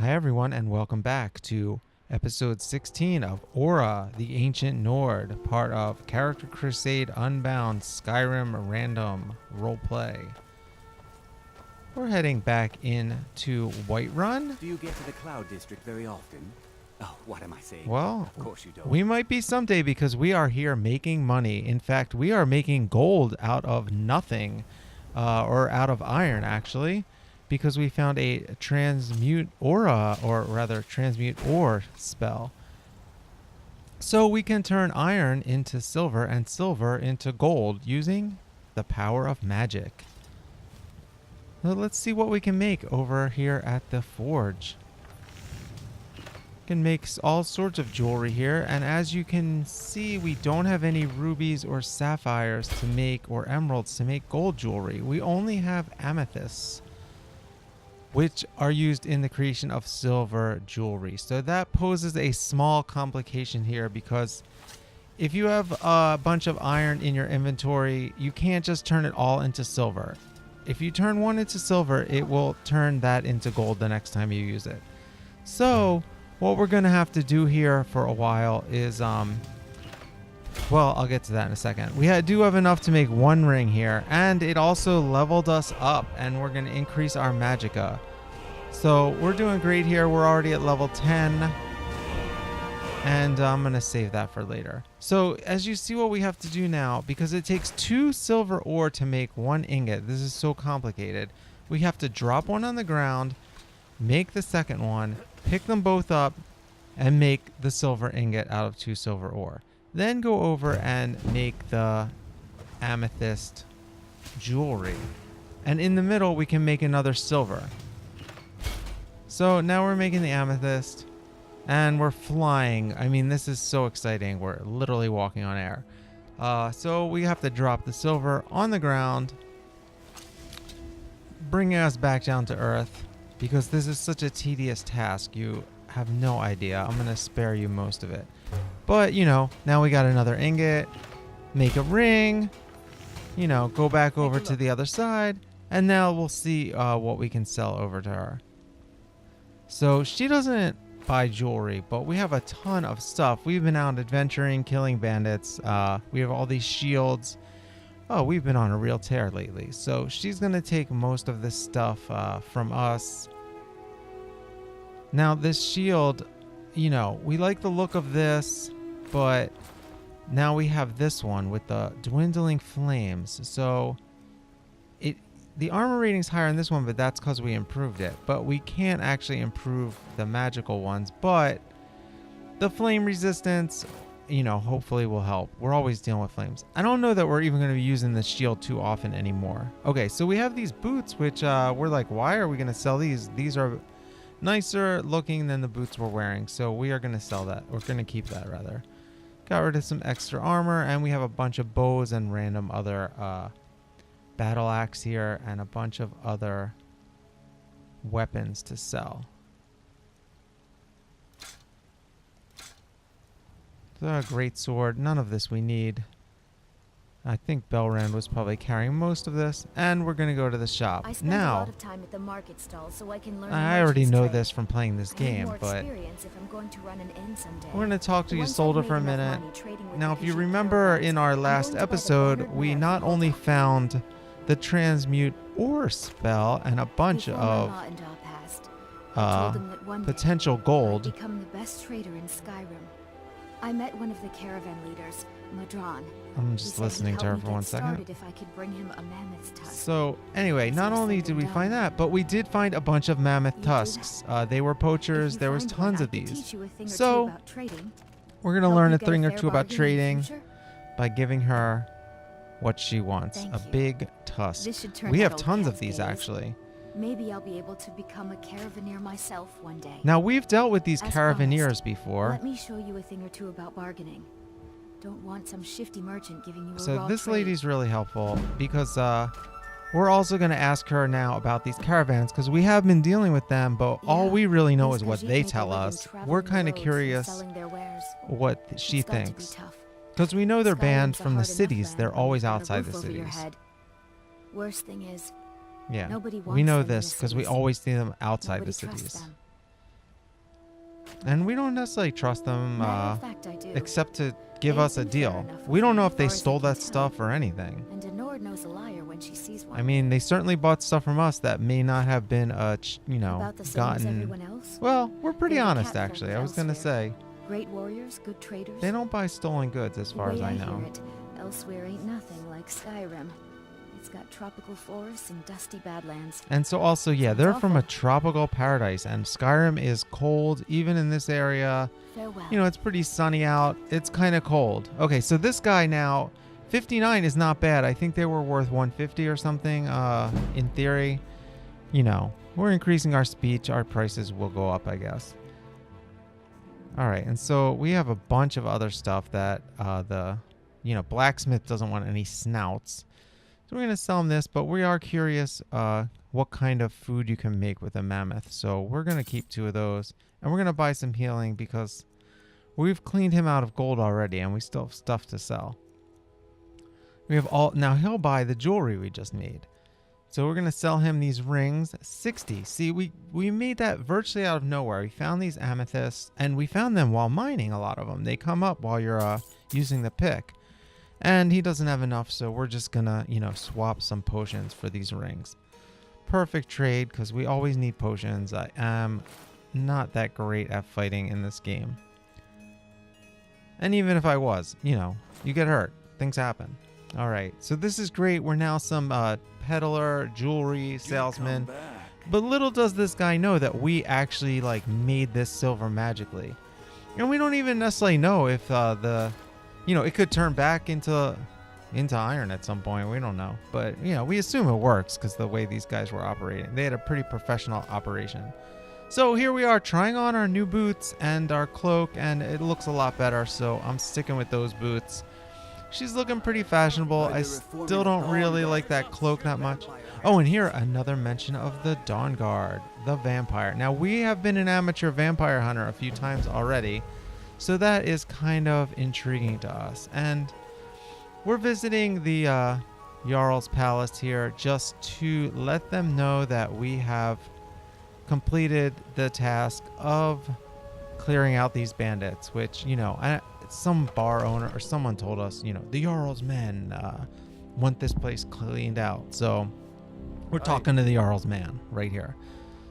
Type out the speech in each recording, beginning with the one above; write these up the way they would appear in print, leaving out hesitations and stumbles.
Hi everyone and welcome back to episode 16 of ORA The Ancient Nord, part of Character Crusade Unbound Skyrim Random Roleplay. We're heading back into Whiterun. Do you get to the Cloud District very often? Oh, what am I saying? Well, of course you don't. we might be someday because we are here making money. In fact, we are making gold out of nothing, or out of iron actually, because we found a transmute aura, or rather transmute ore spell. So we can turn iron into silver and silver into gold using the power of magic. So let's see what we can make over here at the forge. Can make all sorts of jewelry here, and as you can see, we don't have any rubies or sapphires to make, or emeralds to make gold jewelry. We only have amethysts, which are used in the creation of silver jewelry. So that poses a small complication here, because if you have a bunch of iron in your inventory, you can't just turn it all into silver. If you turn one into silver, it will turn that into gold the next time you use it. So what we're gonna have to do here for a while is, well, I'll get to that in a second. We do have enough to make one ring here, and it also leveled us up, and we're going to increase our magicka. So we're doing great here. We're already at level 10, and I'm going to save that for later. So as you see what we have to do now, because it takes 2 silver ore to make 1 ingot. This is so complicated. We have to drop one on the ground, make the second one, pick them both up, and make the silver ingot out of 2 silver ore. Then go over and make the amethyst jewelry. And in the middle, we can make another silver. So now we're making the amethyst, and we're flying. I mean, this is so exciting. We're literally walking on air. So we have to drop the silver on the ground, bringing us back down to earth, because this is such a tedious task. You have no idea. I'm going to spare you most of it. But, you know, now we got another ingot, make a ring, you know, go back over to the other side, and now we'll see what we can sell over to her. So she doesn't buy jewelry, but we have a ton of stuff. We've been out adventuring, killing bandits. We have all these shields. Oh, we've been on a real tear lately. So she's going to take most of this stuff from us. Now, this shield, you know, we like the look of this, but now we have this one with the dwindling flames. So the armor rating's higher in this one, but that's because we improved it. But we can't actually improve the magical ones, but the flame resistance, you know, hopefully will help. We're always dealing with flames. I don't know that we're even going to be using this shield too often anymore. Okay, so we have these boots, which we're like, why are we going to sell these? These are nicer looking than the boots we're wearing, so we are going to sell that. We're going to keep that, rather. Got rid of some extra armor, and we have a bunch of bows and random other battle axe here, and a bunch of other weapons to sell. So a great sword, none of this we need. I think Belrand was probably carrying most of this, and we're going to go to the shop. Now, a lot of time at the market stall so I can learn I already know this from playing this game, but we're going to talk to Isolde for a minute. Now, if you remember in our last episode, we not only found the transmute ore spell and a bunch of potential gold. Become the best trader in Skyrim. I met one of the caravan leaders, Madron. I'm just listening to her for 1 second. If I could bring him a mammoth's tusk. So anyway, not only did we find that, but we did find a bunch of mammoth tusks. They were poachers. There was tons of these. So we're going to learn a thing or two about trading by giving her what she wants. A big tusk. We have tons of these, actually. Maybe I'll be able to become a caravaneer myself one day. Now, we've dealt with these caravaneers before. Let me show you a thing or two about bargaining. Don't want some shifty merchant giving you a So raw this trade. lady's really helpful, because we're also going to ask her now about these caravans, because we have been dealing with them, but all we really know is what they tell us. We're kind of curious what she thinks. Because we know they're banned from the cities. They're always outside the cities. Worst thing is, Yeah, nobody we wants know them in this the because we cities. always see them outside Nobody the trusts cities. them. And we don't necessarily trust them, Matter of fact, I do. except to give They've us a been fair deal. enough We with don't me know as if they far as I stole can that tell. stuff or anything. And a Nord knows a liar when she sees one. I mean, they certainly bought stuff from us that may not have been, About the same as everyone else? Well, we're pretty They're the honest, catfolk actually. of I was gonna elsewhere. say Great warriors, good traders. they don't buy stolen goods, as far The as way I hear know. it, elsewhere ain't nothing like Skyrim. It's got tropical forests and dusty badlands. And so also, yeah, Sounds they're from a awful. tropical paradise, and Skyrim is cold, even in this area. Farewell. You know, it's pretty sunny out. It's kind of cold. Okay, so this guy now, 59 is not bad. I think they were worth 150 or something, in theory. You know, we're increasing our speech. Our prices will go up, I guess. All right, and so we have a bunch of other stuff that blacksmith doesn't want any snouts. So we're going to sell him this, but we are curious what kind of food you can make with a mammoth. So we're going to keep 2 of those. And we're going to buy some healing because we've cleaned him out of gold already and we still have stuff to sell. We have now he'll buy the jewelry we just made. So we're going to sell him these rings, 60. See, we made that virtually out of nowhere. We found these amethysts and we found them while mining, a lot of them. They come up while you're using the pick. And he doesn't have enough, so we're just gonna, swap some potions for these rings. Perfect trade, because we always need potions. I am not that great at fighting in this game. And even if I was, you get hurt. Things happen. All right, so this is great. We're now some peddler, jewelry, salesman. But little does this guy know that we actually, made this silver magically. And we don't even necessarily know if it could turn back into iron at some point. We don't know. But, we assume it works because the way these guys were operating. They had a pretty professional operation. So here we are trying on our new boots and our cloak, and it looks a lot better. So I'm sticking with those boots. She's looking pretty fashionable. I still don't really like that cloak that much. Oh, and here, another mention of the Dawn Guard, the vampire. Now, we have been an amateur vampire hunter a few times already. So that is kind of intriguing to us. And we're visiting the Jarl's Palace here just to let them know that we have completed the task of clearing out these bandits, which, some bar owner or someone told us, the Jarl's men want this place cleaned out. So we're talking to the Jarl's man right here.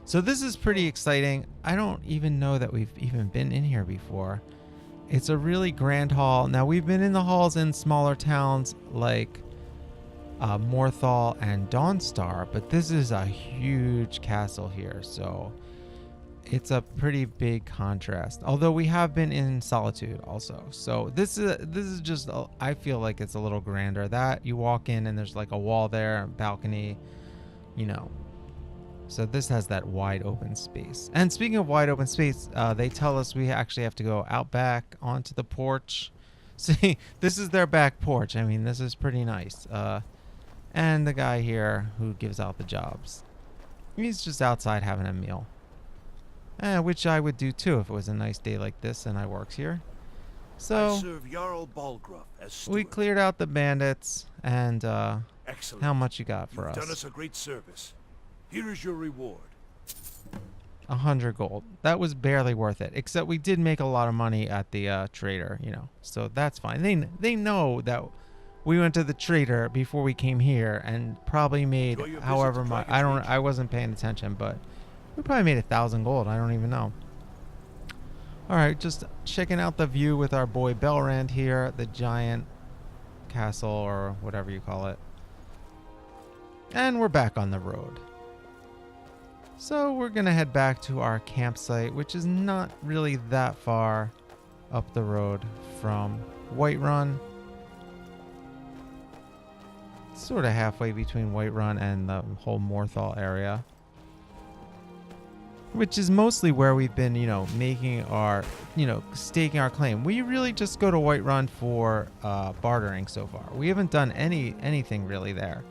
So this is pretty exciting. I don't even know that we've even been in here before. It's a really grand hall. Now, we've been in the halls in smaller towns like Morthal and Dawnstar, but this is a huge castle here, so it's a pretty big contrast. Although we have been in Solitude also, so this is just I feel like it's a little grander. That you walk in and there's like a wall there, a balcony, So this has that wide open space. And speaking of wide open space, they tell us we actually have to go out back onto the porch. See, this is their back porch. I mean, this is pretty nice. And the guy here who gives out the jobs, he's just outside having a meal. Which I would do too if it was a nice day like this and I works here. So I serve Jarl Balgruuf as steward. we cleared out the bandits. And Excellent. how much you got for You've us? done us a great service. Here is your reward. 100 gold. That was barely worth it. Except we did make a lot of money at the trader, So that's fine. They know that we went to the trader before we came here and probably made Enjoy your visit however to much. Dragon's Reach. I wasn't paying attention, but we probably made 1,000 gold. I don't even know. All right, just checking out the view with our boy Belrand here, the giant castle or whatever you call it. And we're back on the road. So we're going to head back to our campsite, which is not really that far up the road from Whiterun. Sort of halfway between Whiterun and the whole Morthal area. Which is mostly where we've been, making our, staking our claim. We really just go to Whiterun for bartering so far. We haven't done anything really there.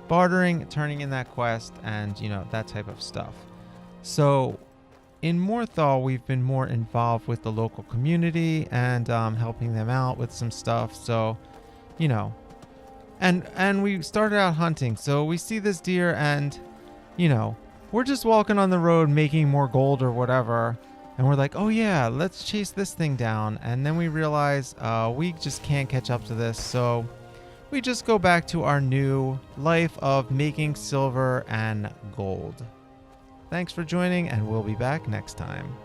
Bartering, turning in that quest, and that type of stuff. So in Morthal, we've been more involved with the local community and helping them out with some stuff. So, and we started out hunting. So we see this deer, and we're just walking on the road making more gold or whatever. And we're like, oh yeah, let's chase this thing down. And then we realize we just can't catch up to this. So we just go back to our new life of making silver and gold. Thanks for joining, and we'll be back next time.